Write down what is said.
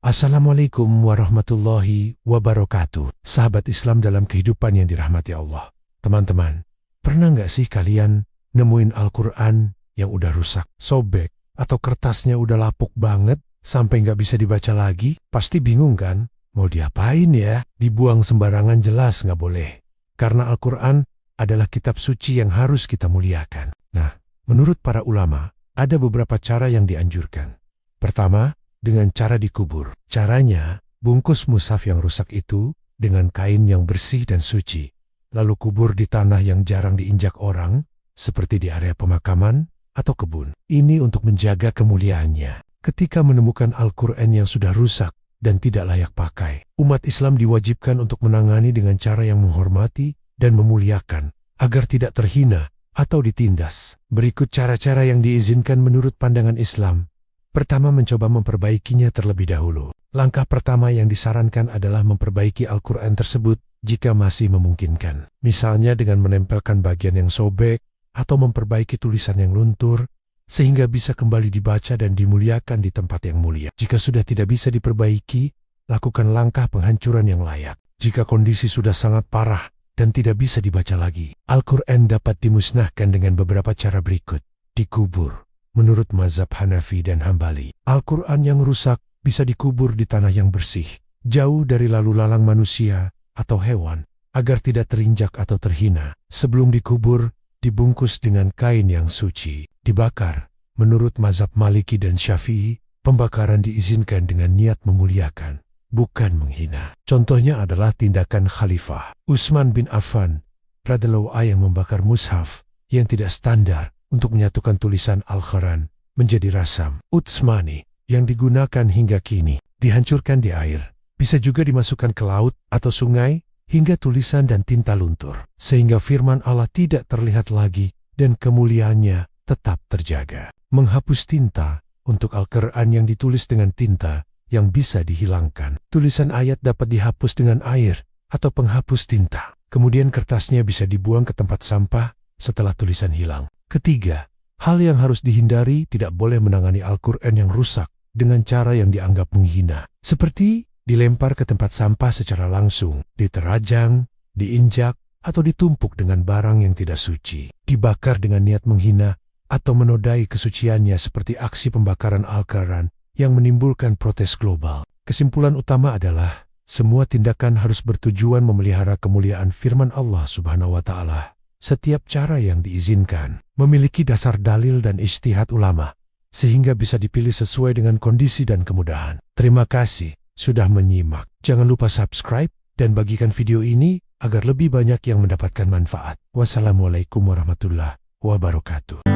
Assalamualaikum warahmatullahi wabarakatuh. Sahabat Islam dalam kehidupan yang dirahmati Allah. Teman-teman, pernah nggak sih kalian nemuin Al-Quran yang udah rusak, sobek, atau kertasnya udah lapuk banget sampai nggak bisa dibaca lagi? Pasti bingung kan? Mau diapain ya? Dibuang sembarangan jelas nggak boleh. Karena Al-Quran adalah kitab suci yang harus kita muliakan. Nah, menurut para ulama, ada beberapa cara yang dianjurkan. Pertama, dengan cara dikubur. Caranya, bungkus mushaf yang rusak itu dengan kain yang bersih dan suci. Lalu kubur di tanah yang jarang diinjak orang, seperti di area pemakaman atau kebun. Ini untuk menjaga kemuliaannya. Ketika menemukan Al-Quran yang sudah rusak dan tidak layak pakai, umat Islam diwajibkan untuk menangani dengan cara yang menghormati dan memuliakan, agar tidak terhina atau ditindas. Berikut cara-cara yang diizinkan menurut pandangan Islam. Pertama, mencoba memperbaikinya terlebih dahulu. Langkah pertama yang disarankan adalah memperbaiki Al-Quran tersebut jika masih memungkinkan. Misalnya dengan menempelkan bagian yang sobek atau memperbaiki tulisan yang luntur, sehingga bisa kembali dibaca dan dimuliakan di tempat yang mulia. Jika sudah tidak bisa diperbaiki, lakukan langkah penghancuran yang layak. Jika kondisi sudah sangat parah dan tidak bisa dibaca lagi, Al-Quran dapat dimusnahkan dengan beberapa cara berikut. Dikubur. Menurut mazhab Hanafi dan Hambali, Al-Quran yang rusak bisa dikubur di tanah yang bersih, jauh dari lalu lalang manusia atau hewan, agar tidak terinjak atau terhina. Sebelum dikubur, dibungkus dengan kain yang suci, dibakar. Menurut mazhab Maliki dan Syafi'i, pembakaran diizinkan dengan niat memuliakan, bukan menghina. Contohnya adalah tindakan Khalifah Utsman bin Affan radhiyallahu anhu yang membakar mushaf yang tidak standar untuk menyatukan tulisan Al-Quran menjadi rasam Utsmani yang digunakan hingga kini, dihancurkan di air. Bisa juga dimasukkan ke laut atau sungai hingga tulisan dan tinta luntur, sehingga firman Allah tidak terlihat lagi dan kemuliaannya tetap terjaga. Menghapus tinta untuk Al-Quran yang ditulis dengan tinta yang bisa dihilangkan. Tulisan ayat dapat dihapus dengan air atau penghapus tinta. Kemudian kertasnya bisa dibuang ke tempat sampah setelah tulisan hilang. Ketiga, hal yang harus dihindari, tidak boleh menangani Al-Quran yang rusak dengan cara yang dianggap menghina. Seperti dilempar ke tempat sampah secara langsung, diterajang, diinjak, atau ditumpuk dengan barang yang tidak suci. Dibakar dengan niat menghina atau menodai kesuciannya seperti aksi pembakaran Al-Quran yang menimbulkan protes global. Kesimpulan utama adalah, semua tindakan harus bertujuan memelihara kemuliaan firman Allah Subhanahu wa Ta'ala. Setiap cara yang diizinkan memiliki dasar dalil dan ijtihad ulama, sehingga bisa dipilih sesuai dengan kondisi dan kemudahan. Terima kasih sudah menyimak. Jangan lupa subscribe dan bagikan video ini agar lebih banyak yang mendapatkan manfaat. Wassalamualaikum warahmatullahi wabarakatuh.